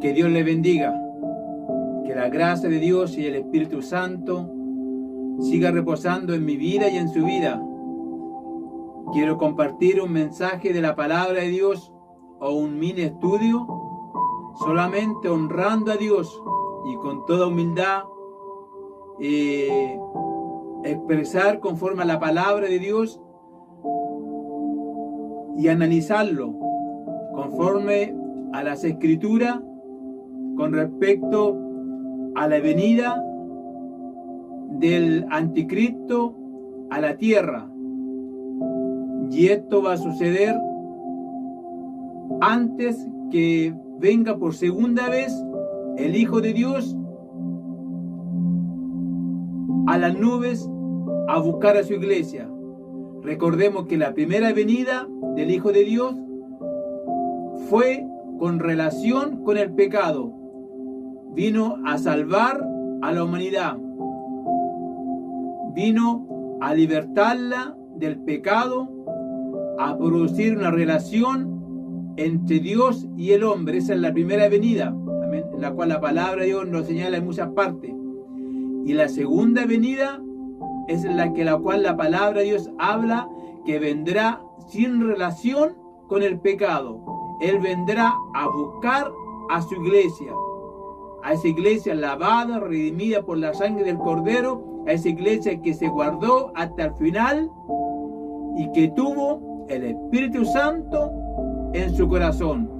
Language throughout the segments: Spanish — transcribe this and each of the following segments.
Que Dios le bendiga. Que la gracia de Dios y el Espíritu Santo siga reposando en mi vida y en su vida. Quiero compartir un mensaje de la palabra de Dios o un mini estudio, solamente honrando a Dios y con toda humildad expresar conforme a la palabra de Dios y analizarlo conforme a las Escrituras con respecto a la venida del anticristo a la tierra. Y esto va a suceder antes que venga por segunda vez el Hijo de Dios a las nubes a buscar a su iglesia. Recordemos que la primera venida del Hijo de Dios fue con relación con el pecado. Vino a salvar a la humanidad. Vino a libertarla del pecado, a producir una relación entre Dios y el hombre. Esa es la primera venida, amén, en la cual la palabra de Dios nos señala en muchas partes. Y la segunda venida es la cual la palabra de Dios habla que vendrá sin relación con el pecado. Él vendrá a buscar a su iglesia, a esa iglesia lavada, redimida por la sangre del Cordero, a esa iglesia que se guardó hasta el final y que tuvo el Espíritu Santo en su corazón.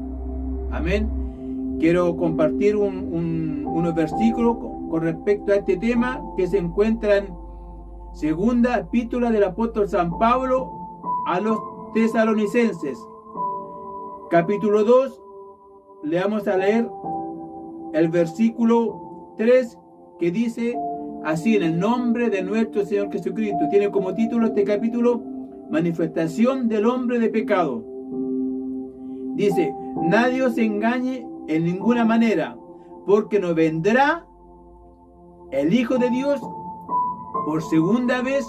Amén. Quiero compartir unos versículos con respecto a este tema que se encuentra en segunda epístola del apóstol San Pablo a los tesalonicenses, capítulo 2. Le vamos a leer el versículo 3, que dice así: en el nombre de nuestro Señor Jesucristo. Tiene como título este capítulo Manifestación del hombre de pecado. Dice: nadie os engañe en ninguna manera, porque no vendrá el Hijo de Dios por segunda vez,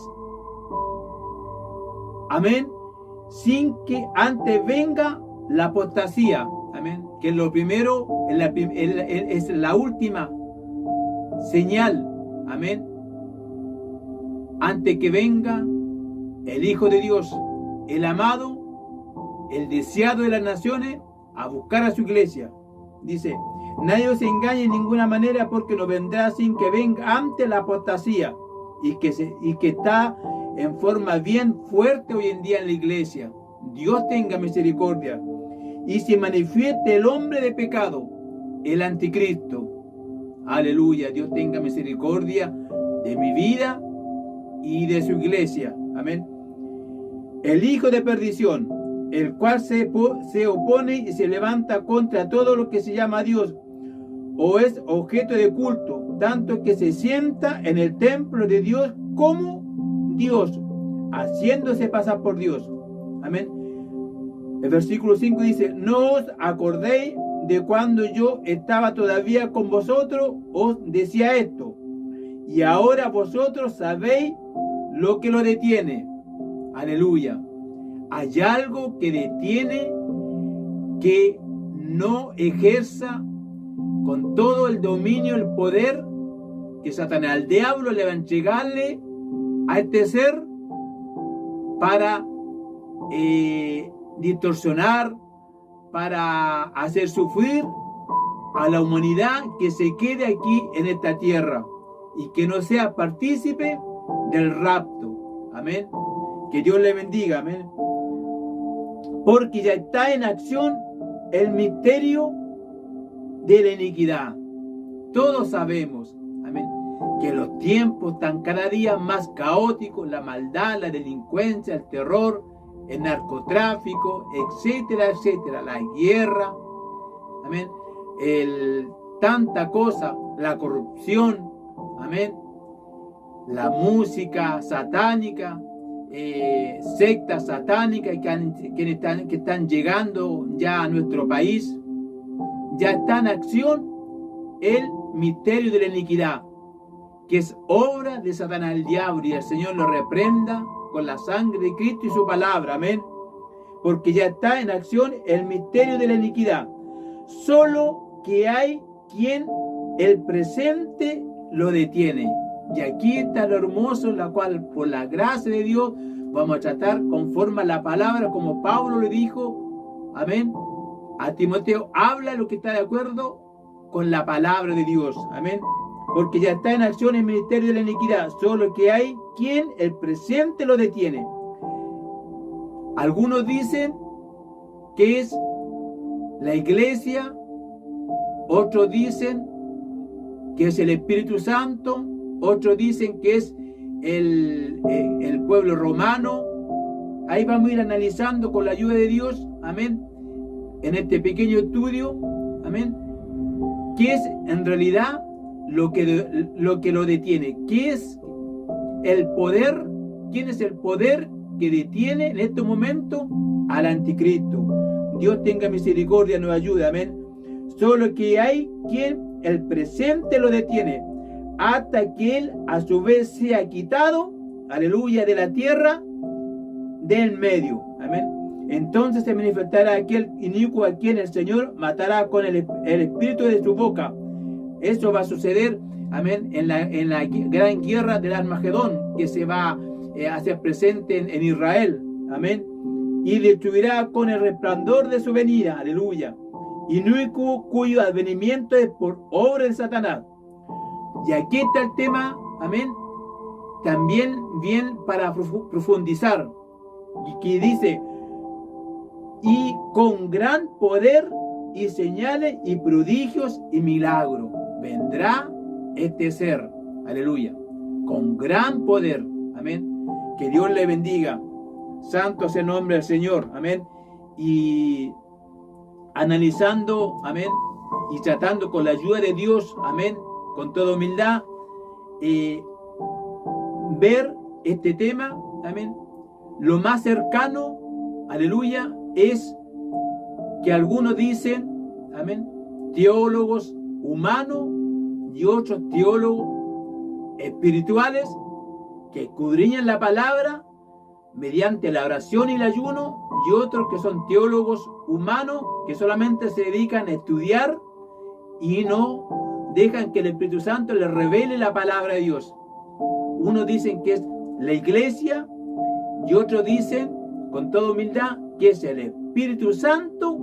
amén, sin que antes venga la apostasía, amén, que es lo primero, es la última señal, amén, antes que venga el Hijo de Dios, el amado, el deseado de las naciones, a buscar a su iglesia. Dice: nadie os engañe en ninguna manera, porque no vendrá sin que venga antes la apostasía, y que está en forma bien fuerte hoy en día en la iglesia. Dios tenga misericordia. Y se manifieste el hombre de pecado, el anticristo. Aleluya. Dios tenga misericordia de mi vida y de su iglesia. Amén. El hijo de perdición, el cual se opone y se levanta contra todo lo que se llama Dios o es objeto de culto, tanto que se sienta en el templo de Dios como Dios, haciéndose pasar por Dios. Amén. El versículo 5 dice: no os acordéis de cuando yo estaba todavía con vosotros, os decía esto, y ahora vosotros sabéis lo que lo detiene. Aleluya. Hay algo que detiene que no ejerza con todo el dominio, el poder que Satanás, al diablo, le va a entregarle a este ser para distorsionar, para hacer sufrir a la humanidad que se quede aquí en esta tierra y que no sea partícipe del rapto. Amén. Que Dios le bendiga. Amén. Porque ya está en acción el misterio de la iniquidad. Todos sabemos, amén, que los tiempos están cada día más caóticos, la maldad, la delincuencia, el terror, el narcotráfico, etcétera, etcétera, la guerra, amén, tanta cosa, la corrupción, amén, la música satánica, sectas satánicas que están llegando ya a nuestro país. Ya está en acción el misterio de la iniquidad, que es obra de Satanás, el diablo, y el Señor lo reprenda con la sangre de Cristo y su palabra, amén, porque ya está en acción el misterio de la iniquidad. Solo que hay quien el presente lo detiene. Y aquí está lo hermoso, la cual por la gracia de Dios vamos a tratar conforme a la palabra, como Pablo le dijo, amén, a Timoteo: habla lo que está de acuerdo con la palabra de Dios, amén, porque ya está en acción el ministerio de la iniquidad, solo que hay quien el presente lo detiene. Algunos dicen que es la iglesia, otros dicen que es el Espíritu Santo, otros dicen que es el pueblo romano. Ahí vamos a ir analizando con la ayuda de Dios, amén, en este pequeño estudio, amén, qué es en realidad lo que lo detiene, qué es el poder, quién es el poder que detiene en este momento al anticristo. Dios tenga misericordia, nos ayude, amén. Solo que hay quien el presente lo detiene, hasta que él a su vez sea quitado, aleluya, de la tierra del medio, amén. Entonces se manifestará aquel inicuo a quien el Señor matará con el espíritu de su boca. Eso va a suceder, amén, en la gran guerra del Armagedón, que se va a hacer presente en Israel, amén. Y destruirá con el resplandor de su venida, aleluya, inicuo cuyo advenimiento es por obra de Satanás. Y aquí está el tema, amén, también bien para profundizar, y que dice: y con gran poder y señales y prodigios y milagros vendrá este ser, aleluya, con gran poder, amén. Que Dios le bendiga, santo es el nombre del Señor, amén. Y analizando, amén, y tratando con la ayuda de Dios, amén, con toda humildad, ver este tema, amén. Lo más cercano, aleluya, es que algunos dicen, amén, teólogos humanos y otros teólogos espirituales que escudriñan la palabra mediante la oración y el ayuno, y otros que son teólogos humanos que solamente se dedican a estudiar y no dejan que el Espíritu Santo les revele la palabra de Dios. Unos dicen que es la iglesia y otros dicen con toda humildad que es el Espíritu Santo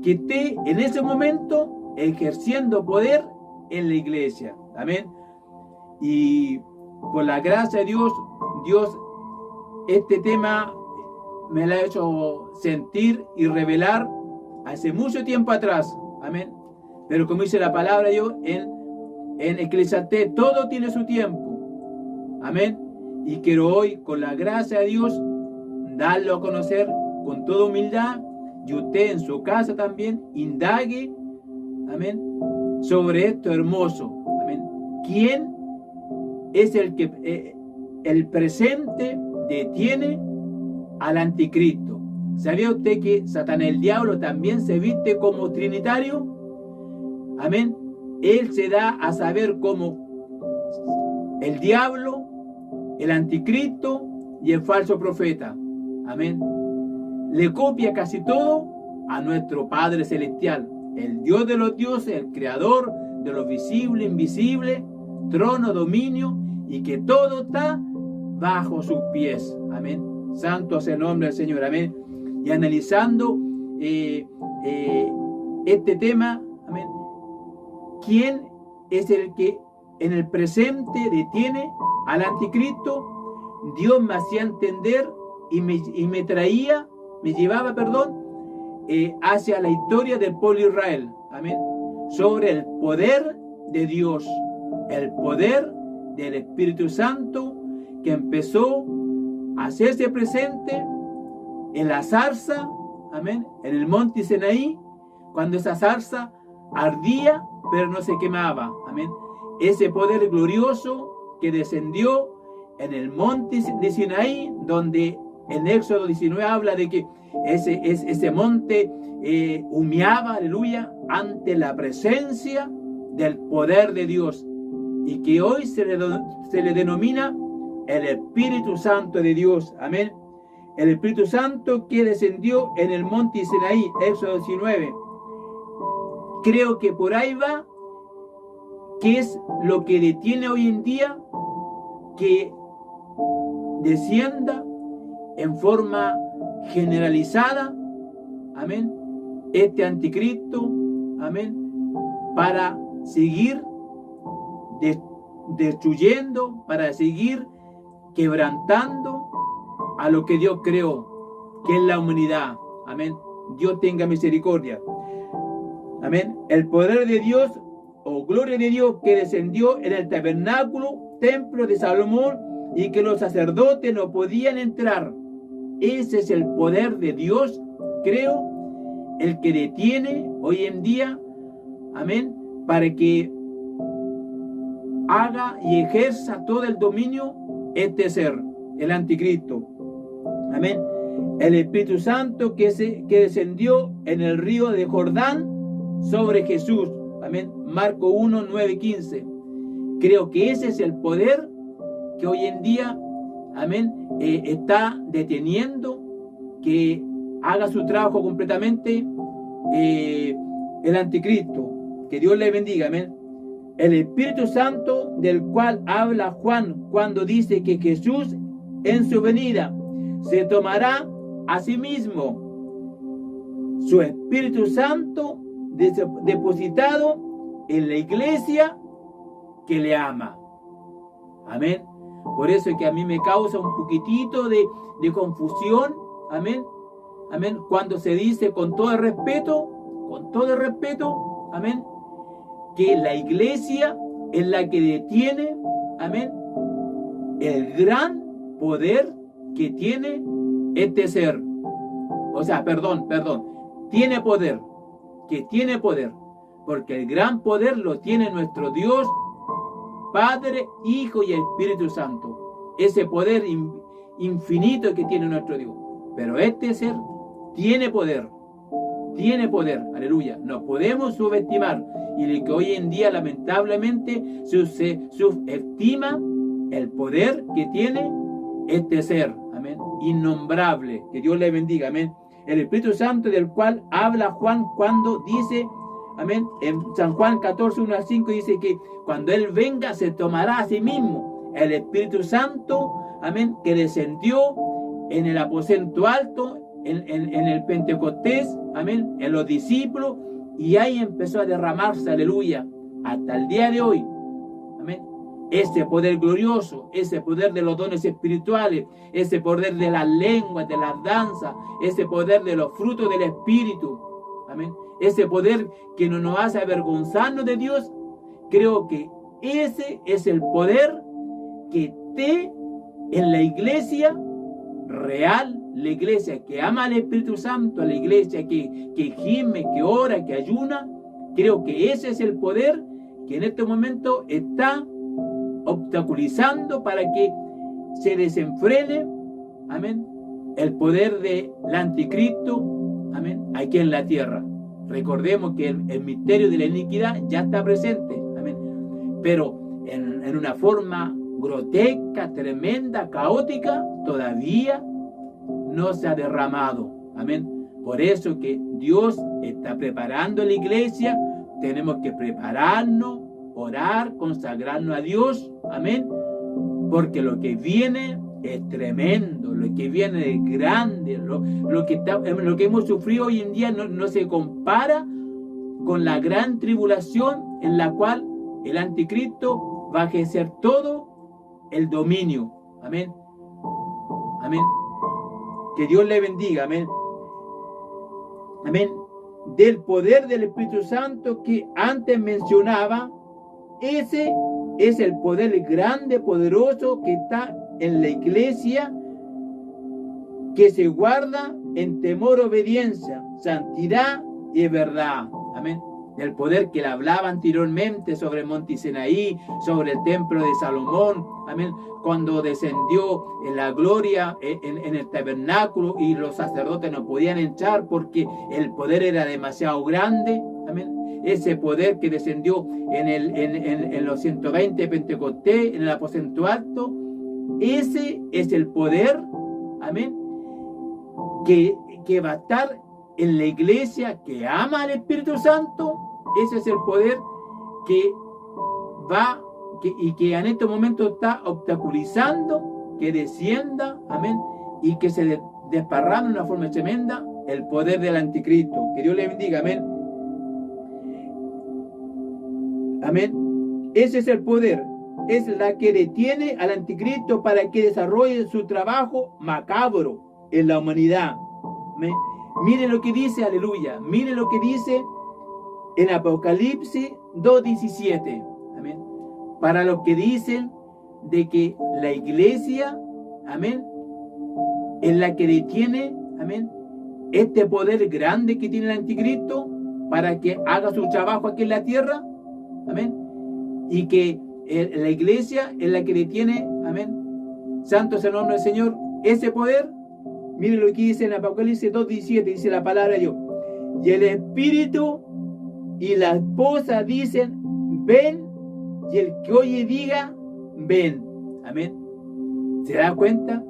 que esté en ese momento ejerciendo poder en la iglesia, amén. Y por la gracia de Dios, este tema me lo ha hecho sentir y revelar hace mucho tiempo atrás, amén. Pero como dice la palabra de Dios en Eclesiastés, todo tiene su tiempo, amén. Y quiero hoy, con la gracia de Dios, darlo a conocer con toda humildad, y usted en su casa también indague, amén, sobre esto hermoso, amén. ¿Quién es el que el presente detiene al anticristo? ¿Sabía usted que Satanás, el diablo, también se viste como trinitario? Amén. Él se da a saber como el diablo, el anticristo y el falso profeta. Amén. Le copia casi todo a nuestro Padre Celestial, el Dios de los dioses, el creador de lo visible, invisible, trono, dominio, y que todo está bajo sus pies. Amén. Santo es el nombre del Señor. Amén. Y analizando este tema, amén, ¿quién es el que en el presente detiene al anticristo? Dios me hacía entender y me llevaba, hacia la historia del pueblo de Israel, amén, sobre el poder de Dios, el poder del Espíritu Santo que empezó a hacerse presente en la zarza, amén, en el monte Sinaí, cuando esa zarza ardía pero no se quemaba, amén. Ese poder glorioso que descendió en el monte de Sinaí, donde en Éxodo 19 habla de que ese monte humeaba, aleluya, ante la presencia del poder de Dios, y que hoy se le denomina el Espíritu Santo de Dios, amén. El Espíritu Santo que descendió en el monte Sinaí, Éxodo 19, creo que por ahí va, que es lo que detiene hoy en día que descienda en forma generalizada, amén, este anticristo, amén, para seguir destruyendo, para seguir quebrantando a lo que Dios creó, que es la humanidad, amén. Dios tenga misericordia, amén. El poder de Dios o gloria de Dios que descendió en el tabernáculo, templo de Salomón, y que los sacerdotes no podían entrar. Ese es el poder de Dios, creo, el que detiene hoy en día, amén, para que haga y ejerza todo el dominio este ser, el anticristo, amén. El Espíritu Santo que descendió en el río de Jordán sobre Jesús, amén. Marcos 1, 9, 15. Creo que ese es el poder que hoy en día, amén, está deteniendo que haga su trabajo completamente el anticristo. Que Dios le bendiga, amén. El Espíritu Santo del cual habla Juan cuando dice que Jesús en su venida se tomará a sí mismo su Espíritu Santo depositado en la iglesia que le ama, amén. Por eso es que a mí me causa un poquitito de confusión, amén, amén, cuando se dice con todo el respeto, amén, que la iglesia es la que detiene, amén, el gran poder que tiene este ser. O sea, tiene poder, porque el gran poder lo tiene nuestro Dios, Padre, Hijo y Espíritu Santo. Ese poder infinito que tiene nuestro Dios. Pero este ser tiene poder, aleluya. No podemos subestimar, y de que hoy en día lamentablemente se subestima el poder que tiene este ser, amén, innombrable. Que Dios le bendiga, amén. El Espíritu Santo del cual habla Juan cuando dice, amén, en San Juan 14, 1 al 5 dice que cuando Él venga se tomará a sí mismo el Espíritu Santo, amén, que descendió en el aposento alto, en el Pentecostés, amén, en los discípulos, y ahí empezó a derramarse, aleluya, hasta el día de hoy, amén. Ese poder glorioso, ese poder de los dones espirituales, ese poder de las lenguas, de las danzas, ese poder de los frutos del Espíritu, amén. Ese poder que no nos hace avergonzarnos de Dios, creo que ese es el poder que esté en la iglesia real, la iglesia que ama al Espíritu Santo, la iglesia que gime, que ora, que ayuna. Creo que ese es el poder que en este momento está obstaculizando para que se desenfrene, amén, el poder del anticristo, amén, aquí en la tierra. Recordemos que el misterio de la iniquidad ya está presente, amén, pero en una forma grotesca, tremenda, caótica, todavía no se ha derramado, amén. Por eso que Dios está preparando la iglesia, tenemos que prepararnos, orar, consagrarnos a Dios, amén, porque lo que viene es tremendo, lo que viene es grande, lo que hemos sufrido hoy en día no se compara con la gran tribulación en la cual el anticristo va a ejercer todo el dominio, amén, amén. Que Dios le bendiga, amén, amén. Del poder del Espíritu Santo que antes mencionaba, ese es el poder grande, poderoso que está en la iglesia, que se guarda en temor, obediencia, santidad y verdad, amén. Del poder que le hablaba anteriormente sobre el monte Sinaí, sobre el templo de Salomón, amén, cuando descendió en la gloria en el tabernáculo y los sacerdotes no podían entrar porque el poder era demasiado grande, amén. Ese poder que descendió en los 120 de Pentecostés, en el aposento alto, ese es el poder, amén, que va a estar en la iglesia que ama al Espíritu Santo, ese es el poder que va y que en este momento está obstaculizando que descienda, amén, y que se desparrame de una forma tremenda el poder del anticristo. Que Dios le bendiga, amén. Amén. Ese es el poder. Es la que detiene al anticristo para que desarrolle su trabajo macabro en la humanidad. Amén. Mire lo que dice, aleluya. Mire lo que dice en Apocalipsis 2:17. Amén. Para los que dicen de que la iglesia, amén, es la que detiene, amén, este poder grande que tiene el anticristo para que haga su trabajo aquí en la tierra, amén, y que la iglesia es la que detiene, amén, santo es el nombre del Señor, ese poder. Mire lo que dice en Apocalipsis 2:17, dice la palabra de Dios, y el espíritu y la esposa dicen, ven, y el que oye diga, ven, amén. ¿Se da cuenta?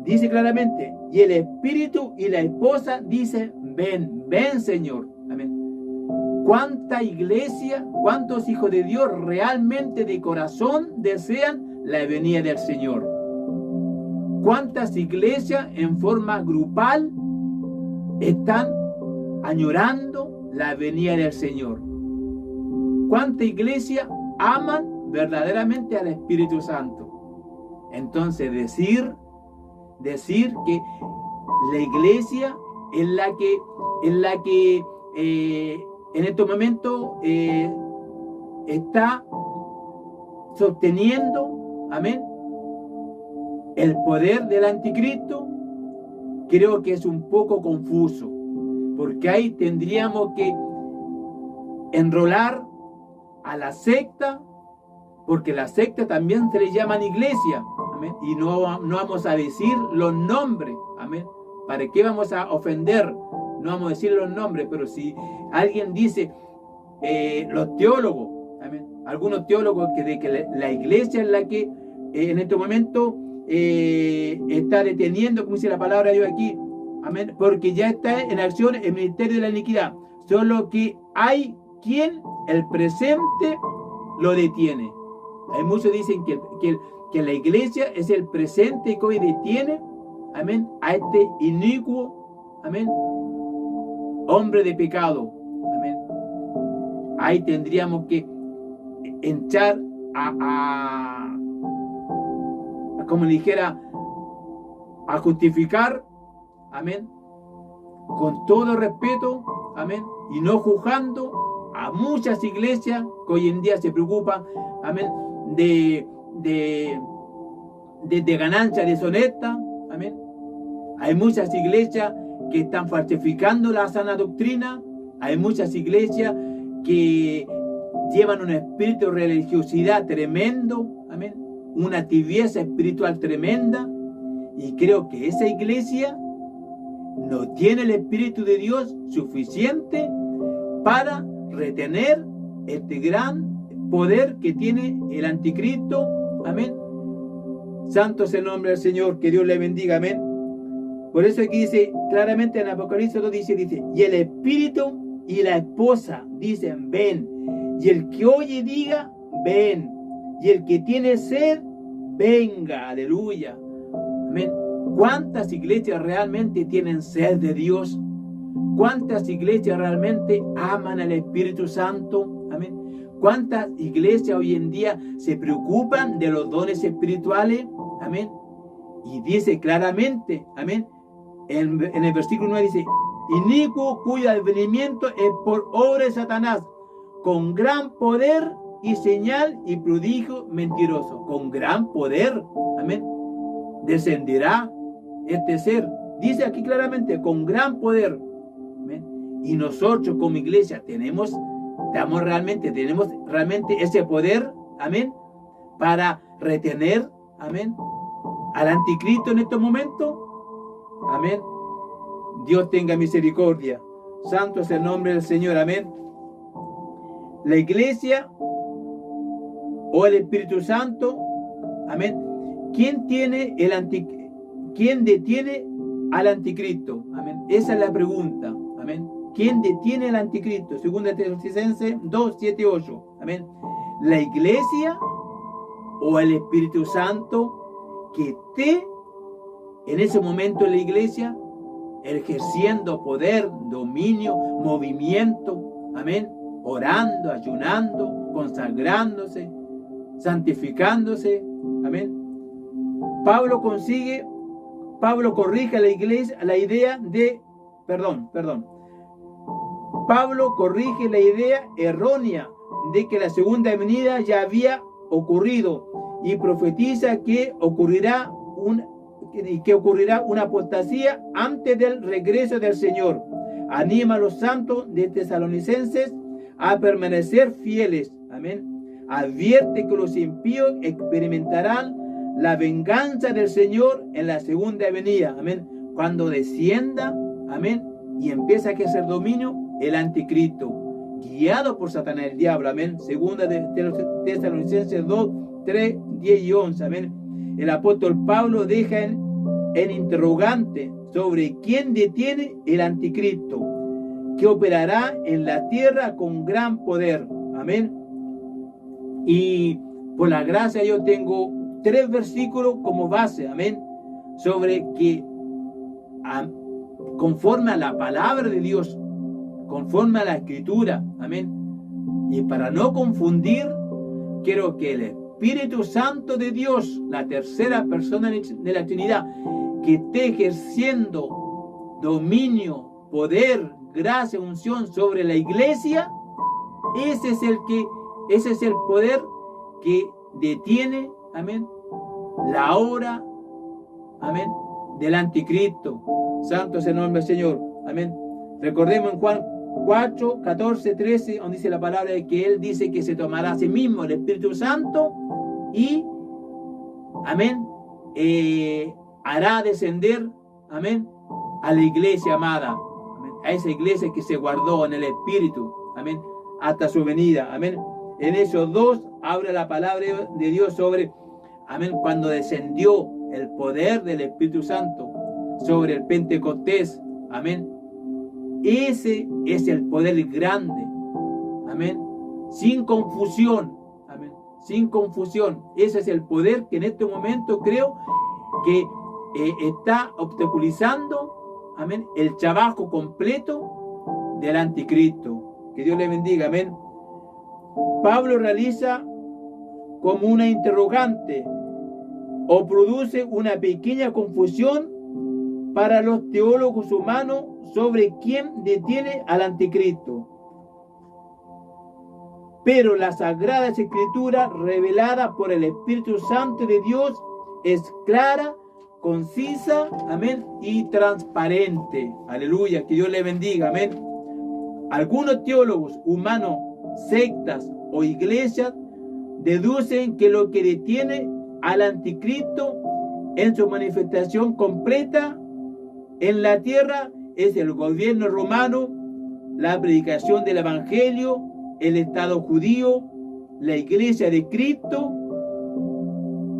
Dice claramente, y el espíritu y la esposa dicen, ven, ven Señor, amén. ¿Cuánta iglesia, cuántos hijos de Dios realmente de corazón desean la venida del Señor? ¿Cuántas iglesias en forma grupal están añorando la venida del Señor? ¿Cuántas iglesias aman verdaderamente al Espíritu Santo? Entonces decir que la iglesia es la que en este momento está sosteniendo, amén, el poder del anticristo, creo que es un poco confuso, porque ahí tendríamos que enrolar a la secta, porque la secta también se le llaman iglesia, amén, y no vamos a decir los nombres, amén. ¿Para qué vamos a ofender? No vamos a decir los nombres, pero si alguien dice, los teólogos, amén, algunos teólogos de que la iglesia es la que en este momento está deteniendo, como dice la palabra de Dios aquí, amén, porque ya está en acción el ministerio de la iniquidad, solo que hay quien el presente lo detiene. Hay muchos dicen que la iglesia es el presente que hoy detiene, amén, a este inicuo, amén, hombre de pecado, amén. Ahí tendríamos que entrar como le dijera, a justificar, amén, con todo respeto, amén, y no juzgando a muchas iglesias que hoy en día se preocupan, amén, de ganancia deshonesta, amén. Hay muchas iglesias que están falsificando la sana doctrina, hay muchas iglesias que llevan un espíritu de religiosidad tremendo, amén, una tibieza espiritual tremenda, y creo que esa iglesia no tiene el Espíritu de Dios suficiente para retener este gran poder que tiene el anticristo, amén. Santo es el nombre del Señor, que Dios le bendiga, amén. Por eso aquí dice claramente en Apocalipsis 2 dice, y el espíritu y la esposa dicen, ven, y el que oye diga, ven, y el que tiene sed, venga, aleluya, amén. ¿Cuántas iglesias realmente tienen sed de Dios? ¿Cuántas iglesias realmente aman al Espíritu Santo? Amén. ¿Cuántas iglesias hoy en día se preocupan de los dones espirituales? Amén. Y dice claramente, amén, en el versículo 9 dice, inicuo cuyo advenimiento es por obra de Satanás, con gran poder y señal y prodigio mentiroso. Con gran poder, amén, descenderá este ser. Dice aquí claramente, con gran poder, amén. Y nosotros como iglesia tenemos realmente ese poder, amén, para retener, amén, al anticristo en estos momentos, amén. Dios tenga misericordia. Santo es el nombre del Señor, amén. La iglesia o el Espíritu Santo, amén. ¿Quién detiene al anticristo? Amén. Esa es la pregunta, amén. ¿quién detiene al anticristo? 2 Tesalonicenses 2, 7, 8. Amén. ¿La iglesia o el Espíritu Santo que esté en ese momento en la iglesia, ejerciendo poder, dominio, movimiento? Amén. Orando, ayunando, consagrándose, santificándose. Amén. Pablo corrige a la iglesia la idea de, Pablo corrige la idea errónea de que la segunda venida ya había ocurrido y profetiza que ocurrirá una apostasía antes del regreso del Señor. Anima a los santos de Tesalonicenses a permanecer fieles. Amén. Advierte que los impíos experimentarán la venganza del Señor en la segunda venida. Amén. Cuando descienda, amén, y empieza a ejercer dominio el anticristo, guiado por Satanás, el diablo. Amén. Segunda de Tesalonicenses 2, 3, 10 y 11. Amén. El apóstol Pablo deja en interrogante sobre quién detiene el anticristo, que operará en la tierra con gran poder. Amén. Y por la gracia yo tengo 3 versículos como base. Amén. Sobre que conforme a la palabra de Dios, conforme a la escritura. Amén. Y para no confundir, quiero que el Espíritu Santo de Dios, la tercera persona de la Trinidad, que esté ejerciendo dominio, poder, gracia, unción sobre la iglesia, ese es el poder que detiene, amén, la obra, amén, del anticristo. Santo es el nombre del Señor. Amén. Recordemos en Juan 4, 14, 13, donde dice la palabra de que Él dice que se tomará a sí mismo el Espíritu Santo y, amén, hará descender, amén, a la iglesia amada. Amén. A esa iglesia que se guardó en el Espíritu, amén, hasta su venida. Amén. En esos 2 habla la palabra de Dios sobre, amén, cuando descendió el poder del Espíritu Santo sobre el Pentecostés. Amén. Ese es el poder grande. Amén. Sin confusión. Amén. Sin confusión. Ese es el poder que en este momento creo que está obstaculizando, amén, el trabajo completo del anticristo. Que Dios le bendiga. Amén. Pablo realiza como una interrogante o produce una pequeña confusión para los teólogos humanos sobre quién detiene al anticristo. Pero la Sagrada Escritura, revelada por el Espíritu Santo de Dios, es clara, concisa, amén, y transparente. Aleluya, que Dios le bendiga. Amén. Algunos teólogos humanos, sectas o iglesias deducen que lo que detiene al anticristo en su manifestación completa en la tierra es el gobierno romano, la predicación del evangelio, el Estado judío, la iglesia de Cristo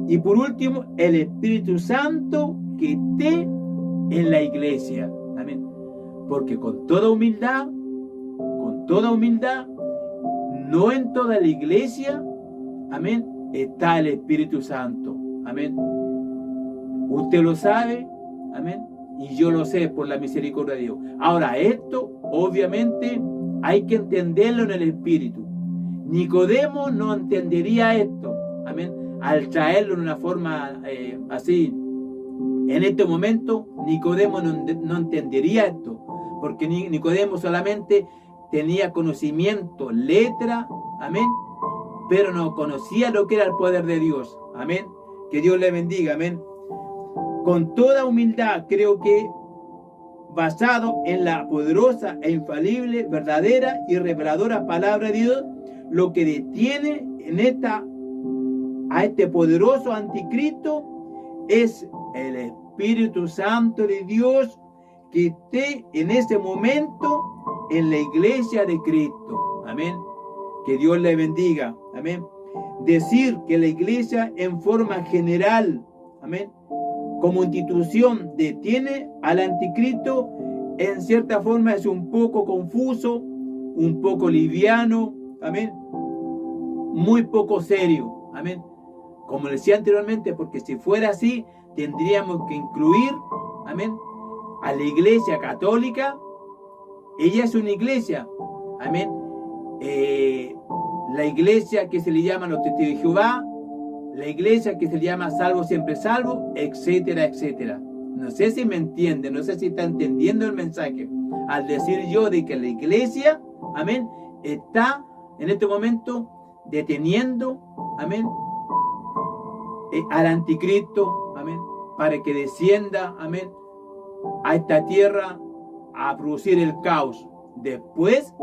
y por último el Espíritu Santo que esté en la iglesia. Amén. Porque con toda humildad, no en toda la iglesia, amén, está el Espíritu Santo. Amén. Usted lo sabe, amén, y yo lo sé por la misericordia de Dios. Ahora, esto obviamente hay que entenderlo en el Espíritu. Nicodemo no entendería esto, amén, al traerlo en una forma así. En este momento, Nicodemo no entendería esto, porque Nicodemo solamente tenía conocimiento, letra, amén, pero no conocía lo que era el poder de Dios. Amén. Que Dios le bendiga. Amén. Con toda humildad, creo que basado en la poderosa e infalible, verdadera y reveladora palabra de Dios, lo que detiene a este poderoso anticristo es el Espíritu Santo de Dios que esté en ese momento en la iglesia de Cristo. Amén. Que Dios le bendiga. Amén. Decir que la iglesia en forma general, amén, como institución detiene al anticristo en cierta forma es un poco confuso, un poco liviano, amén, muy poco serio, amén. Como decía anteriormente, porque si fuera así, tendríamos que incluir, amén, a la Iglesia Católica. Ella es una iglesia, amén. La iglesia que se le llama los testigos de Jehová, la iglesia que se le llama salvo siempre salvo, etcétera, etcétera. No sé si me entienden, no sé si está entendiendo el mensaje. Al decir yo de que la iglesia, amén, está en este momento deteniendo, amén, al anticristo, amén, para que descienda, amén, a esta tierra a producir el caos. Después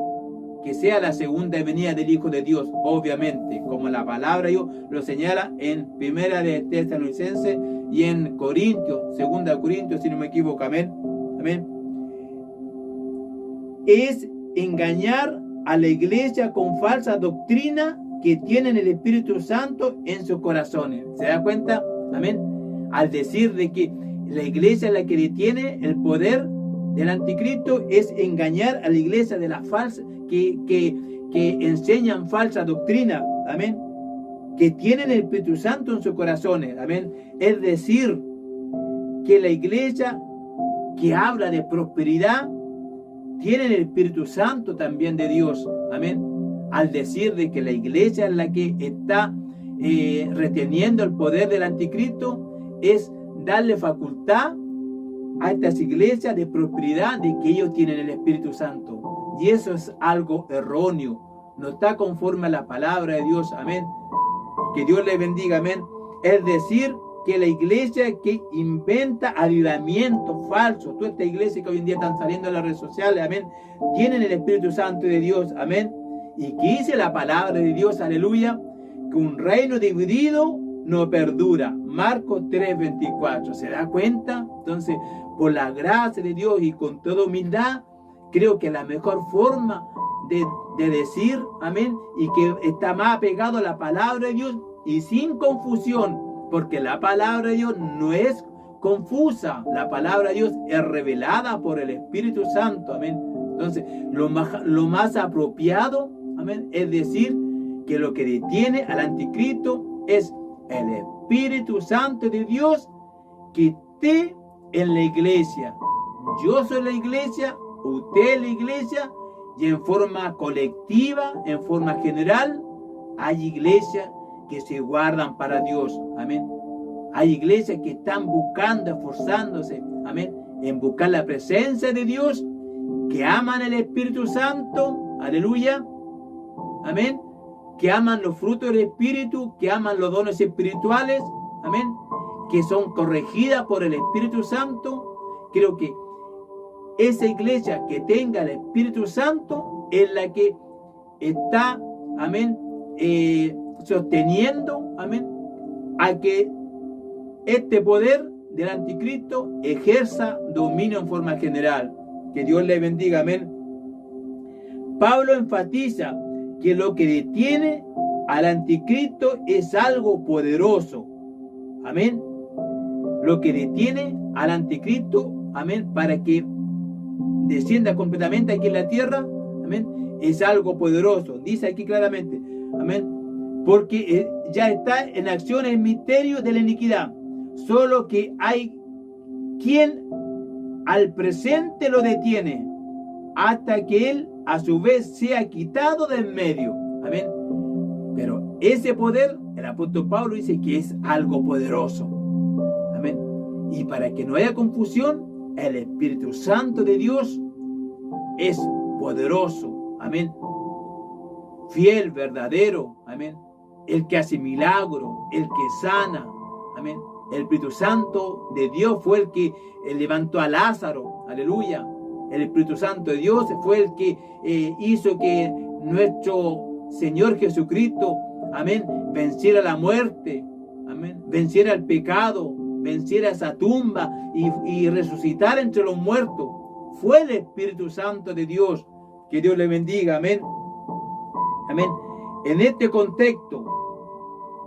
que sea la segunda venida del Hijo de Dios, obviamente, como la palabra Dios lo señala en Primera de Tesalonicenses y en Corintios, Segunda de Corintios, si no me equivoco, amén, amén. Es engañar a la iglesia con falsa doctrina que tienen el Espíritu Santo en sus corazones. ¿Se da cuenta? Amén. Al decir de que la iglesia es la que detiene el poder del anticristo, es engañar a la iglesia de la falsa, que enseñan falsa doctrina, amén, que tienen el Espíritu Santo en sus corazones, amén. Es decir, que la iglesia que habla de prosperidad tiene el Espíritu Santo también de Dios, amén. Al decir de que la iglesia es la que está reteniendo el poder del anticristo, es darle facultad a estas iglesias de prosperidad, de que ellos tienen el Espíritu Santo. Y eso es algo erróneo, no está conforme a la palabra de Dios, amén. Que Dios le bendiga, amén. Es decir, que la iglesia que inventa avivamientos falsos, toda esta iglesia que hoy en día están saliendo en las redes sociales, amén, tienen el Espíritu Santo de Dios, amén. Y que dice la palabra de Dios, aleluya, que un reino dividido no perdura. Marcos 3:24. ¿Se da cuenta? Entonces, por la gracia de Dios y con toda humildad, creo que la mejor forma de decir, amén, y que está más apegado a la palabra de Dios y sin confusión, porque la palabra de Dios no es confusa, la palabra de Dios es revelada por el Espíritu Santo, amén. Entonces, lo más apropiado, amén, es decir que lo que detiene al anticristo es el Espíritu Santo de Dios que esté en la iglesia. Yo soy la iglesia, usted es la iglesia, y en forma colectiva, en forma general, hay iglesias que se guardan para Dios, amén. Hay iglesias que están buscando, esforzándose, amén, en buscar la presencia de Dios, que aman el Espíritu Santo, aleluya, amén, que aman los frutos del Espíritu, que aman los dones espirituales, amén, que son corregidas por el Espíritu Santo. Creo que esa iglesia que tenga el Espíritu Santo es la que está, amén, sosteniendo, amén, a que este poder del anticristo ejerza dominio en forma general. Que Dios le bendiga, amén. Pablo enfatiza que lo que detiene al anticristo es algo poderoso, amén. Lo que detiene al anticristo, amén, para que descienda completamente aquí en la tierra, amén, es algo poderoso. Dice aquí claramente, amén, porque ya está en acción el misterio de la iniquidad, solo que hay quien al presente lo detiene hasta que él a su vez sea quitado del medio, amén. Pero ese poder, el apóstol Pablo dice que es algo poderoso, amén. Y para que no haya confusión, el Espíritu Santo de Dios es poderoso, amén, fiel, verdadero, amén, el que hace milagros, el que sana, amén. El Espíritu Santo de Dios fue el que levantó a Lázaro, aleluya. El Espíritu Santo de Dios fue el que hizo que nuestro Señor Jesucristo, amén, venciera la muerte, amén, venciera el pecado, venciera esa tumba y resucitara entre los muertos. Fue el Espíritu Santo de Dios. Que Dios le bendiga, amén, amén. En este contexto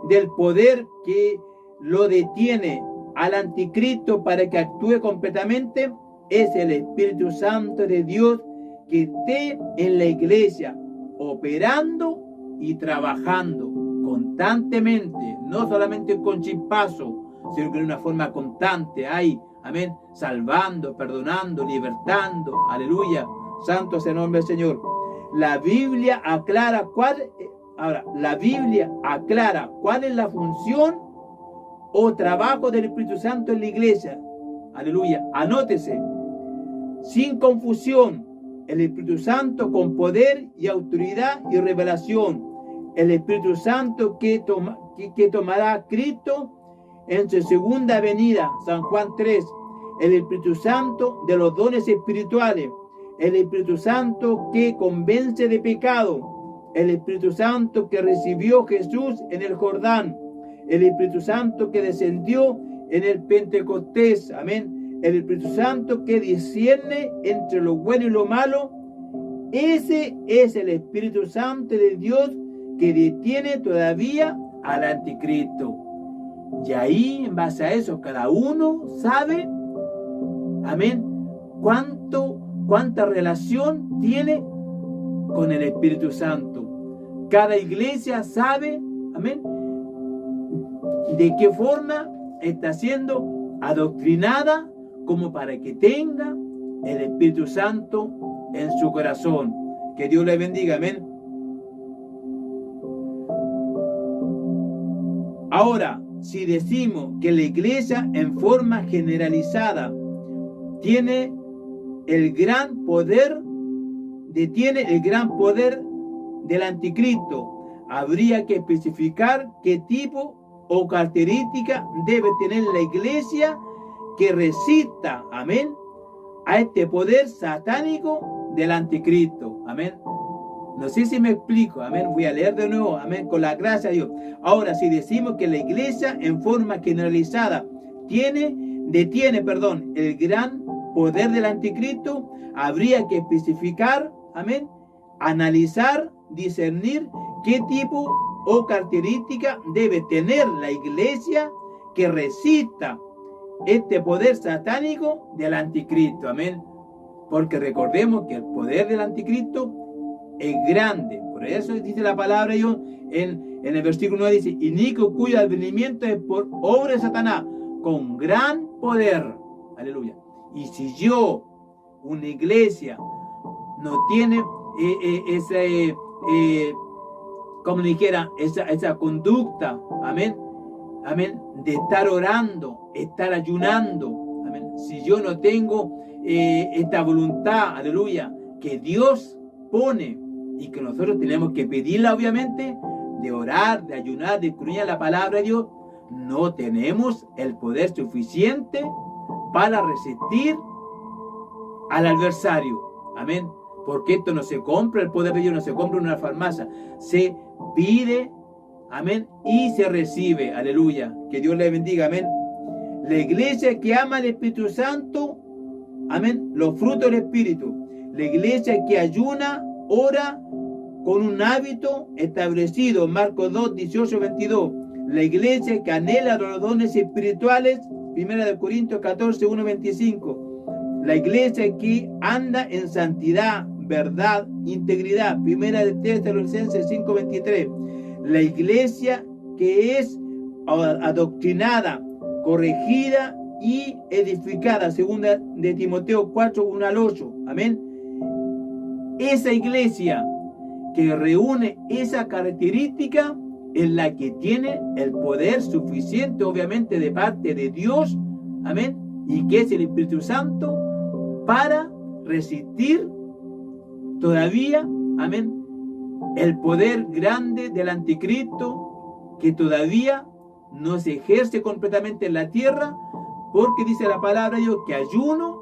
del poder que lo detiene al anticristo para que actúe completamente, es el Espíritu Santo de Dios que esté en la iglesia, operando y trabajando constantemente, no solamente con chispazo, sino que de una forma constante, ahí, amén, salvando, perdonando, libertando, aleluya, santo es el nombre del Señor. La Biblia aclara cuál es la función o trabajo del Espíritu Santo en la iglesia, aleluya, anótese, sin confusión, el Espíritu Santo con poder y autoridad y revelación, el Espíritu Santo que tomará a Cristo en su segunda venida, San Juan 3, el Espíritu Santo de los dones espirituales, el Espíritu Santo que convence de pecado, el Espíritu Santo que recibió Jesús en el Jordán, el Espíritu Santo que descendió en el Pentecostés, amén, el Espíritu Santo que discierne entre lo bueno y lo malo. Ese es el Espíritu Santo de Dios que detiene todavía al anticristo. Y ahí, en base a eso, cada uno sabe, amén, cuánta relación tiene con el Espíritu Santo. Cada iglesia sabe, amén, de qué forma está siendo adoctrinada como para que tenga el Espíritu Santo en su corazón. Que Dios le bendiga, amén. Ahora, si decimos que la iglesia en forma generalizada detiene el gran poder del anticristo, habría que especificar qué tipo o característica debe tener la iglesia que resista, amén, a este poder satánico del anticristo, amén. No sé si me explico, amén. Voy a leer de nuevo, amén, con la gracia de Dios. Ahora, si decimos que la iglesia en forma generalizada detiene el gran poder del anticristo, habría que especificar, amén, analizar, discernir qué tipo o característica debe tener la iglesia que resista este poder satánico del anticristo, amén. Porque recordemos que el poder del anticristo es grande. Por eso dice la palabra de Dios en el versículo 9, dice, inico cuyo advenimiento es por obra de Satanás, con gran poder. Aleluya. Y si yo, una iglesia, no tiene como dijera, esa conducta, amén, amén, de estar orando, estar ayunando, amén. Si yo no tengo esta voluntad, aleluya, que Dios pone y que nosotros tenemos que pedirla, obviamente, de orar, de ayunar, de escudriñar la palabra de Dios, no tenemos el poder suficiente para resistir al adversario, amén. Porque esto no se compra, el poder de Dios no se compra en una farmacia, se pide, amén, y se recibe, aleluya. Que Dios le bendiga, amén. La iglesia que ama al Espíritu Santo, amén, los frutos del Espíritu. La iglesia que ayuna, ora con un hábito establecido, Marcos 2, 18, 22. La iglesia que anhela los dones espirituales, 1 Corintios 14, 1, 25. La iglesia que anda en santidad, verdad, integridad, 1 Tesalonicenses 5, 23. La iglesia que es adoctrinada, corregida y edificada, 2 de Timoteo 4, 1 al 8. Amén. Esa iglesia que reúne esa característica es la que tiene el poder suficiente, obviamente, de parte de Dios, amén, y que es el Espíritu Santo, para resistir todavía, amén, el poder grande del anticristo que todavía no se ejerce completamente en la tierra, porque dice la palabra de Dios que hay uno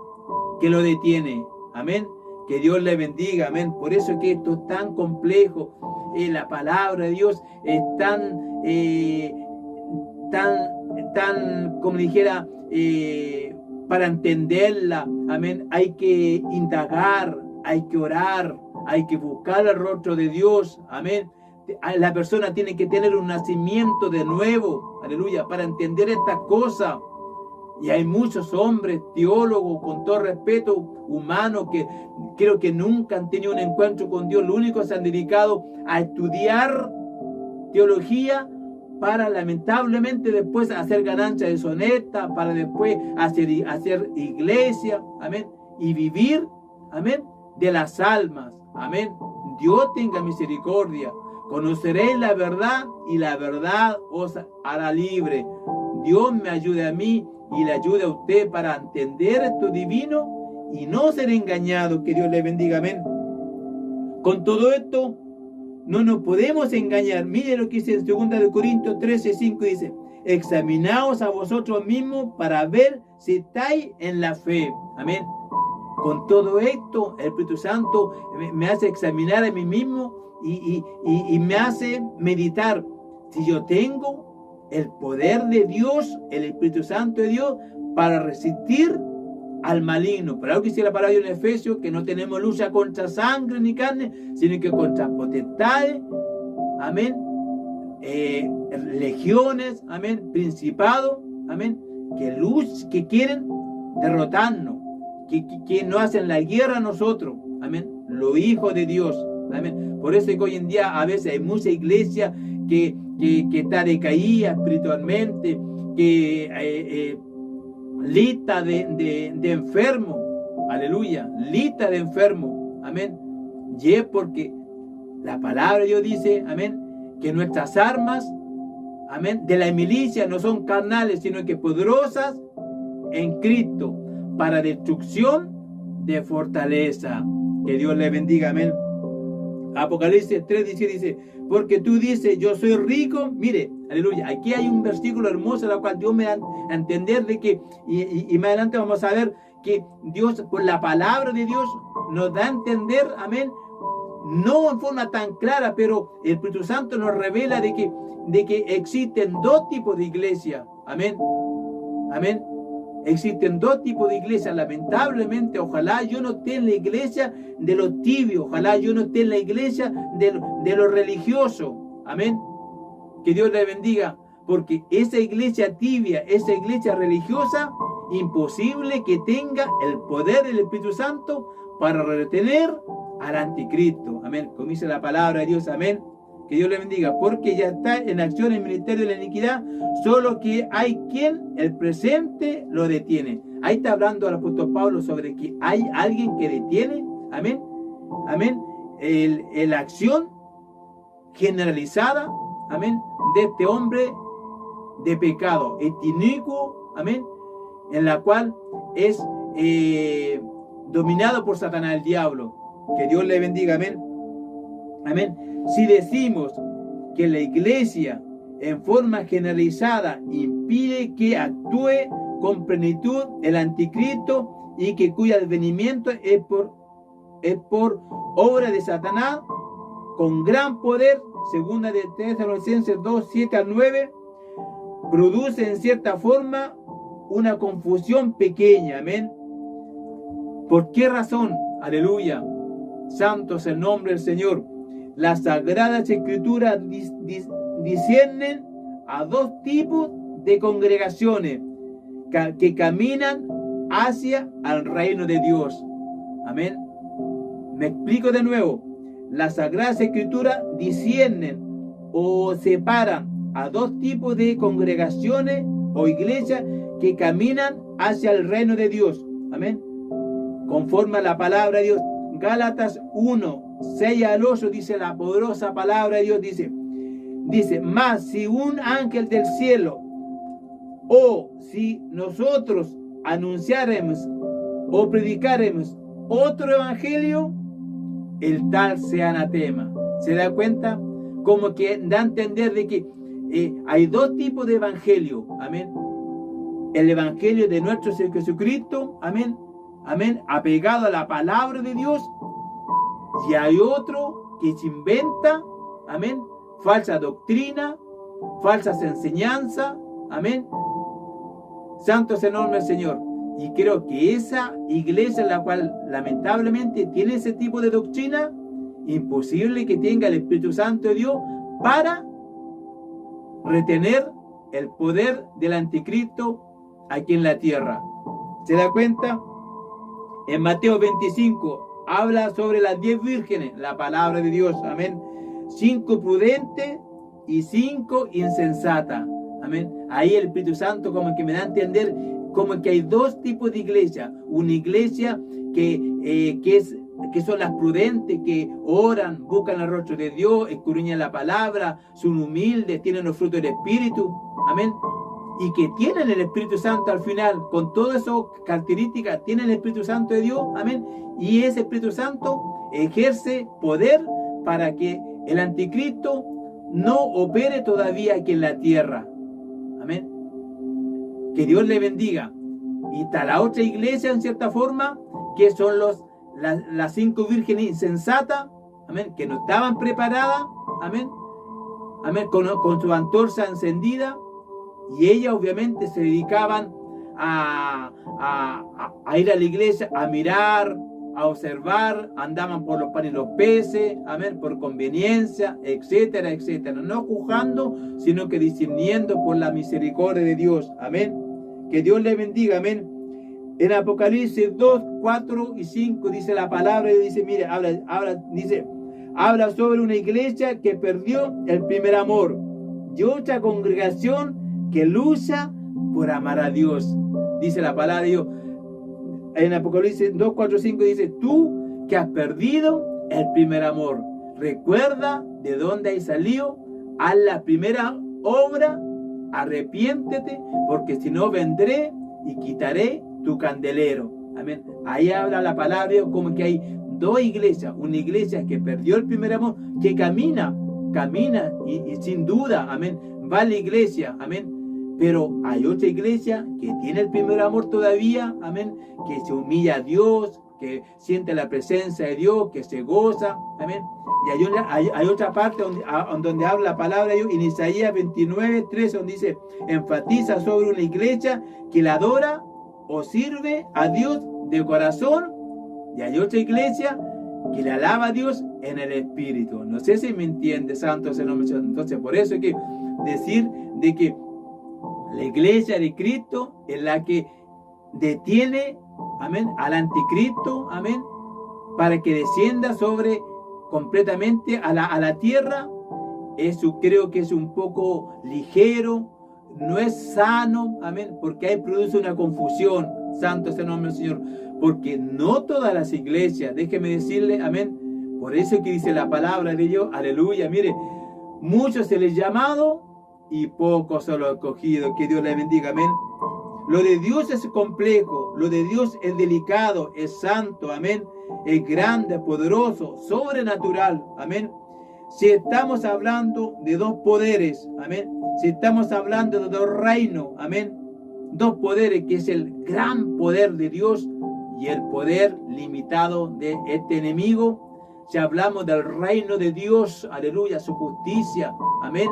que lo detiene, amén. Que Dios le bendiga, amén. Por eso es que esto es tan complejo. La palabra de Dios es tan, como dijera, para entenderla, amén, hay que indagar, hay que orar, hay que buscar el rostro de Dios, amén. La persona tiene que tener un nacimiento de nuevo, aleluya, para entender esta cosa. Y hay muchos hombres, teólogos, con todo respeto, humanos, que creo que nunca han tenido un encuentro con Dios. Lo único que se han dedicado a estudiar teología para lamentablemente después hacer ganancia deshonesta, para después hacer iglesia, amén, y vivir, amén, de las almas, amén. Dios tenga misericordia. Conoceréis la verdad y la verdad os hará libre. Dios me ayude a mí y le ayude a usted para entender esto divino y no ser engañado. Que Dios le bendiga, amén. Con todo esto, no nos podemos engañar. Mire lo que dice en 2 Corintios 13:5, dice: examinaos a vosotros mismos para ver si estáis en la fe. Amén. Con todo esto, el Espíritu Santo me hace examinar a mí mismo y me hace meditar. Si yo tengo el poder de Dios, el Espíritu Santo de Dios, para resistir al maligno. Pero algo que dice la palabra en Efesios, que no tenemos lucha contra sangre ni carne, sino que contra potestades, amén, legiones, amén, principados, amén, que quieren derrotarnos, que no hacen la guerra a nosotros, amén, los hijos de Dios, amén. Por eso es que hoy en día a veces hay mucha iglesia que está decaída espiritualmente, que lista de enfermo, aleluya, lista de enfermo, amén. Y es porque la palabra de Dios dice, amén, que nuestras armas, amén, de la milicia no son carnales, sino que poderosas en Cristo para destrucción de fortaleza. Que Dios le bendiga, amén. Apocalipsis 3:17 dice: porque tú dices, yo soy rico. Mire, aleluya, aquí hay un versículo hermoso en el cual Dios me da a entender de que, y más adelante vamos a ver que Dios, por la palabra de Dios, nos da a entender, amén, no en forma tan clara, pero el Espíritu Santo nos revela de que existen dos tipos de iglesia, amén, amén. Existen dos tipos de iglesias. Lamentablemente, ojalá yo no esté en la iglesia de los tibios, ojalá yo no esté en la iglesia de los religiosos, amén. Que Dios le bendiga, porque esa iglesia tibia, esa iglesia religiosa, imposible que tenga el poder del Espíritu Santo para retener al anticristo, amén. Como dice la palabra de Dios, amén. Que Dios le bendiga, porque ya está en acción el ministerio de la iniquidad, solo que hay quien el presente lo detiene. Ahí está hablando el apóstol Pablo sobre que hay alguien que detiene, amén, amén, la acción generalizada, amén, de este hombre de pecado, inicuo, amén, en la cual es dominado por Satanás, el diablo. Que Dios le bendiga, amén, amén. Si decimos que la iglesia en forma generalizada impide que actúe con plenitud el anticristo y que cuyo advenimiento es por obra de Satanás con gran poder, segunda de Tesalonicenses 2:7-9, produce en cierta forma una confusión pequeña, amén. ¿Por qué razón? Aleluya, santo es el nombre del Señor. Las Sagradas Escrituras disciernen a dos tipos de congregaciones que caminan hacia el reino de Dios. Amén. Me explico de nuevo. Las Sagradas Escrituras disciernen o separan a dos tipos de congregaciones o iglesias que caminan hacia el reino de Dios. Amén. Conforme a la palabra de Dios. Gálatas 1:6-8 dice la poderosa palabra de Dios, dice, mas si un ángel del cielo o si nosotros anunciaremos o predicaremos otro evangelio, el tal sea anatema. ¿Se da cuenta? Como que da a entender de que hay dos tipos de evangelio, amén. El evangelio de nuestro Señor Jesucristo, amén, amén, apegado a la palabra de Dios. Y hay otro que se inventa, amén, falsa doctrina, falsas enseñanzas, amén. Santo es el nombre del Señor. Y creo que esa iglesia en la cual lamentablemente tiene ese tipo de doctrina, imposible que tenga el Espíritu Santo de Dios para retener el poder del anticristo aquí en la tierra. ¿Se da cuenta? En Mateo 25 habla sobre las 10 vírgenes, la palabra de Dios, amén. 5 prudentes y 5 insensatas, amén. Ahí el Espíritu Santo como que me da a entender como que hay 2 tipos de iglesia. Una iglesia que son las prudentes, que oran, buscan el rostro de Dios, escudriñan la palabra, son humildes, tienen los frutos del Espíritu, amén. Y que tienen el Espíritu Santo al final, con todas esas características, tienen el Espíritu Santo de Dios, amén. Y ese Espíritu Santo ejerce poder para que el anticristo no opere todavía aquí en la tierra, amén. Que Dios le bendiga. Y está la otra iglesia, en cierta forma, que son las 5 vírgenes insensatas, amén, que no estaban preparadas, amén, amén, con su antorcha encendida. Y ellas obviamente se dedicaban a ir a la iglesia, a mirar, a observar, andaban por los panes y los peces, amén, por conveniencia, etcétera, etcétera. No juzgando, sino que discerniendo por la misericordia de Dios, amén. Que Dios le bendiga, amén. En Apocalipsis 2, 4 y 5 dice la palabra, y dice, mire, habla sobre una iglesia que perdió el primer amor y otra congregación que lucha por amar a Dios. Dice la palabra de Dios. En Apocalipsis 2, 4, 5 dice, tú que has perdido el primer amor, recuerda de dónde has salido, haz la primera obra, arrepiéntete, porque si no vendré y quitaré tu candelero. Amén. Ahí habla la palabra de Dios como que hay 2 iglesias. Una iglesia que perdió el primer amor, que camina y sin duda, amén, va a la iglesia, amén. Pero hay otra iglesia que tiene el primer amor todavía, amén, que se humilla a Dios, que siente la presencia de Dios, que se goza, amén. Y hay otra parte donde habla la palabra de Dios, en Isaías 29, 13, donde dice, enfatiza sobre una iglesia que la adora o sirve a Dios de corazón. Y hay otra iglesia que le alaba a Dios en el Espíritu. No sé si me entiende, santo ese nombre. Entonces, por eso hay que decir de que la iglesia de Cristo es la que detiene, amén, al anticristo, amén, para que descienda sobre completamente a la tierra. Eso creo que es un poco ligero, no es sano, amén, porque ahí produce una confusión. Santo es el nombre del Señor, porque no todas las iglesias, déjeme decirle, amén, por eso que dice la palabra de Dios, aleluya, mire, muchos se les llamado y pocos son los escogidos. Que Dios les bendiga, amén. Lo de Dios es complejo, lo de Dios es delicado, es santo, amén, es grande, poderoso, sobrenatural, amén. Si estamos hablando de 2 poderes, amén, si estamos hablando de 2 reinos, amén, 2 poderes, que es el gran poder de Dios y el poder limitado de este enemigo. Si hablamos del reino de Dios, aleluya, su justicia, amén,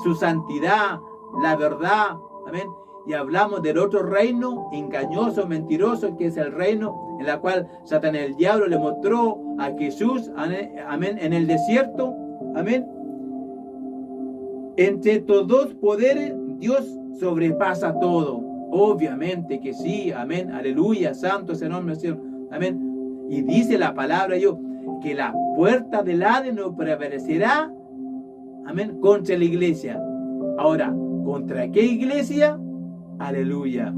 su santidad, la verdad, amén. Y hablamos del otro reino engañoso, mentiroso, que es el reino en el cual Satanás, el diablo, le mostró a Jesús, amén, en el desierto, amén. Entre estos 2 poderes, Dios sobrepasa todo. Obviamente que sí, amén, aleluya, santo es el nombre del Señor, amén. Y dice la palabra de Dios que la puerta del Hades no prevalecerá, amén, contra la iglesia. Ahora, ¿contra qué iglesia? Aleluya.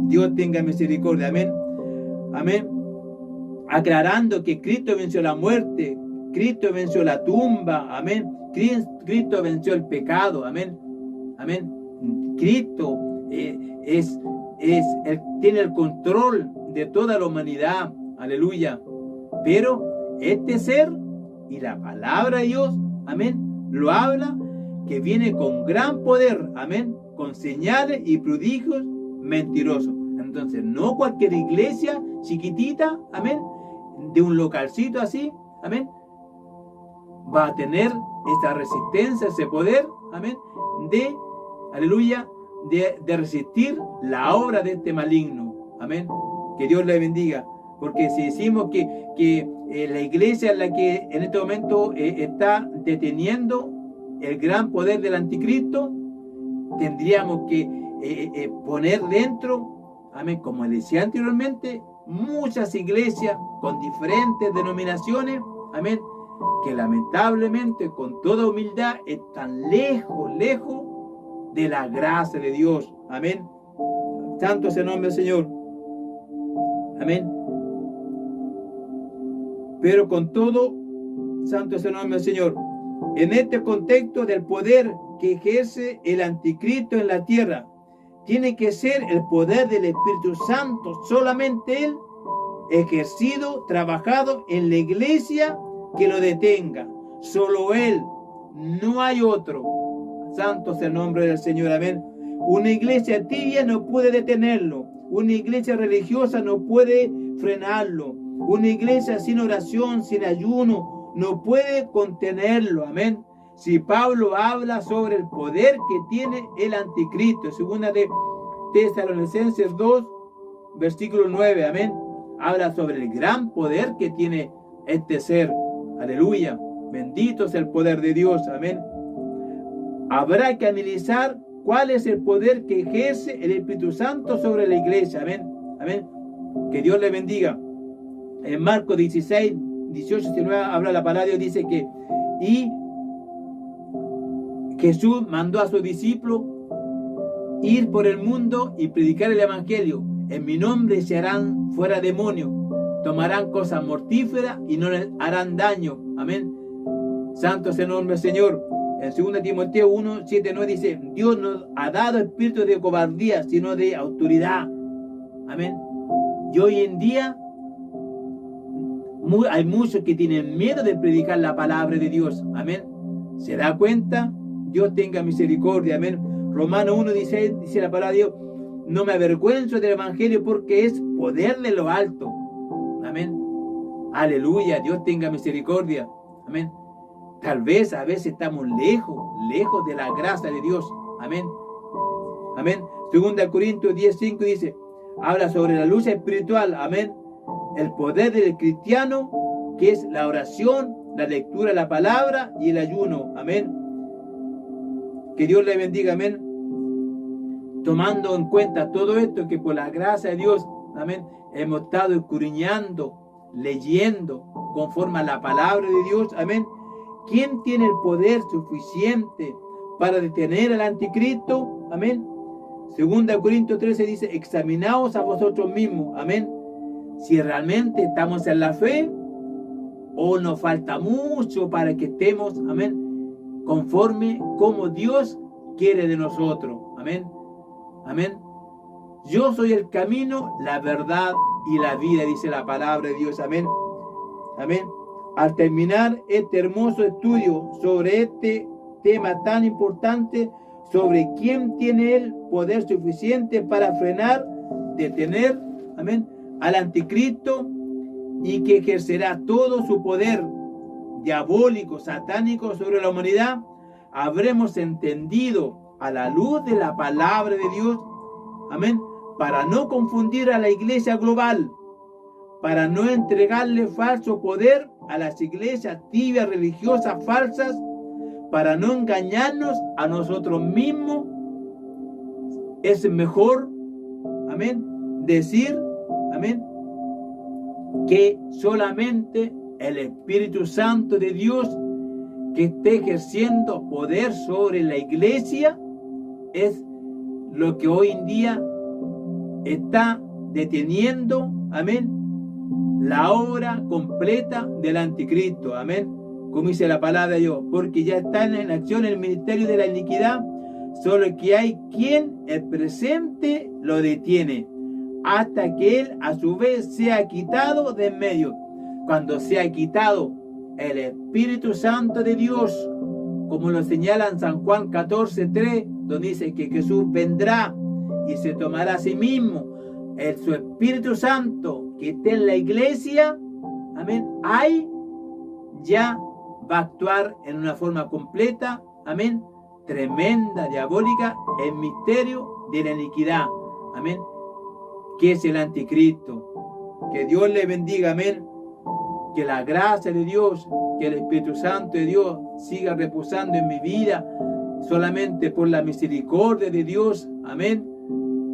Dios tenga misericordia, amén, amén. Aclarando que Cristo venció la muerte, Cristo venció la tumba, amén. Cristo venció el pecado, amén, amén. Cristo tiene el control de toda la humanidad, aleluya. Pero este ser y la palabra de Dios, amén, lo habla, que viene con gran poder, amén, con señales y prodigios mentirosos. Entonces, no cualquier iglesia chiquitita, amén, de un localcito así, amén, va a tener esa resistencia, ese poder, amén, de, aleluya, de resistir la obra de este maligno, amén. Que Dios le bendiga, porque si decimos que la iglesia es la que en este momento está deteniendo el gran poder del anticristo, tendríamos que poner dentro, amén, como decía anteriormente, muchas iglesias con diferentes denominaciones, amén, que lamentablemente con toda humildad están lejos de la gracia de Dios, amén. Santo es el nombre del Señor, amén. Pero con todo, santo es el nombre del Señor. En este contexto del poder que ejerce el anticristo en la tierra, tiene que ser el poder del Espíritu Santo, solamente Él, ejercido, trabajado en la iglesia, que lo detenga. Solo Él, no hay otro. Santo es el nombre del Señor, amén. Una iglesia tibia no puede detenerlo. Una iglesia religiosa no puede frenarlo. Una iglesia sin oración, sin ayuno, no puede contenerlo, amén. Si Pablo habla sobre el poder que tiene el anticristo, segunda de Tesalonicenses 2, versículo 9, amén, habla sobre el gran poder que tiene este ser, aleluya, bendito es el poder de Dios, amén. Habrá que analizar cuál es el poder que ejerce el Espíritu Santo sobre la iglesia, amén, amén, que Dios le bendiga. En Marcos 16, 18, 19 habla la palabra de Dios, dice que y Jesús mandó a sus discípulos ir por el mundo y predicar el evangelio. En mi nombre se harán fuera demonios, tomarán cosas mortíferas y no les harán daño. Amén. Santo es el nombre del Señor. En 2 Timoteo 1, 7, 9 dice, Dios nos ha dado espíritu de cobardía, sino de autoridad. Amén. Y hoy en día hay muchos que tienen miedo de predicar la palabra de Dios. Amén. ¿Se da cuenta? Dios tenga misericordia. Amén. Romanos 1, 16 dice la palabra de Dios, no me avergüenzo del evangelio porque es poder de lo alto. Amén. Aleluya. Dios tenga misericordia. Amén. Tal vez a veces estamos lejos de la gracia de Dios. Amén. Amén. 2 Corintios 10, 5 dice, habla sobre la lucha espiritual. Amén. El poder del cristiano, que es la oración, la lectura de la palabra y el ayuno. Amén. Que Dios le bendiga. Amén. Tomando en cuenta todo esto, que por la gracia de Dios, amén, hemos estado escudriñando, leyendo conforme a la palabra de Dios. Amén. ¿Quién tiene el poder suficiente para detener al anticristo? Amén. 2 Corintios 13 dice, examinaos a vosotros mismos. Amén. Si realmente estamos en la fe o nos falta mucho para que estemos, amén, conforme como Dios quiere de nosotros. Amén. Amén. Yo soy el camino, la verdad y la vida, dice la palabra de Dios. Amén. Amén. Al terminar este hermoso estudio sobre este tema tan importante, sobre quién tiene el poder suficiente para frenar, detener, amén, al anticristo, y que ejercerá todo su poder diabólico, satánico sobre la humanidad, habremos entendido a la luz de la palabra de Dios, amén, para no confundir a la iglesia global, para no entregarle falso poder a las iglesias tibias religiosas falsas, para no engañarnos a nosotros mismos. Es mejor, amén, decir, amén, que solamente el Espíritu Santo de Dios, que esté ejerciendo poder sobre la iglesia, es lo que hoy en día está deteniendo, amén, la obra completa del anticristo. Amén. Como dice la palabra de Dios, porque ya está en acción el ministerio de la iniquidad, solo que hay quien el presente lo detiene, hasta que él a su vez sea quitado de en medio. Cuando sea quitado el Espíritu Santo de Dios, como lo señala en San Juan 14:3, donde dice que Jesús vendrá y se tomará a sí mismo su Espíritu Santo que esté en la iglesia, amén, ahí ya va a actuar en una forma completa, amén, tremenda, diabólica, el misterio de la iniquidad, amén, que es el anticristo. Que Dios le bendiga, amén, que la gracia de Dios, que el Espíritu Santo de Dios siga reposando en mi vida, solamente por la misericordia de Dios. Amén.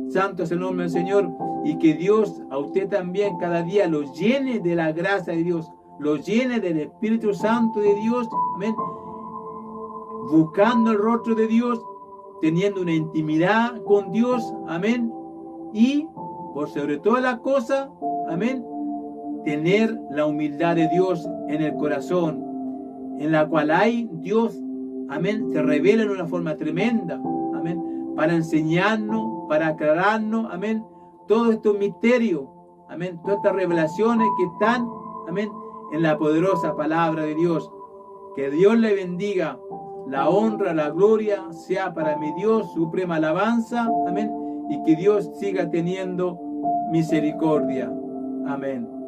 Santo es el nombre del Señor. Y que Dios a usted también cada día lo llene de la gracia de Dios, lo llene del Espíritu Santo de Dios. Amén. Buscando el rostro de Dios, teniendo una intimidad con Dios. Amén. Y por sobre todas las cosas, amén, tener la humildad de Dios en el corazón, en la cual hay Dios, amén, se revela en una forma tremenda, amén, para enseñarnos, para aclararnos, amén, todos estos misterios, amén, todas estas revelaciones que están, amén, en la poderosa palabra de Dios. Que Dios le bendiga. La honra, la gloria sea para mi Dios, suprema alabanza, amén, y que Dios siga teniendo misericordia. Amén.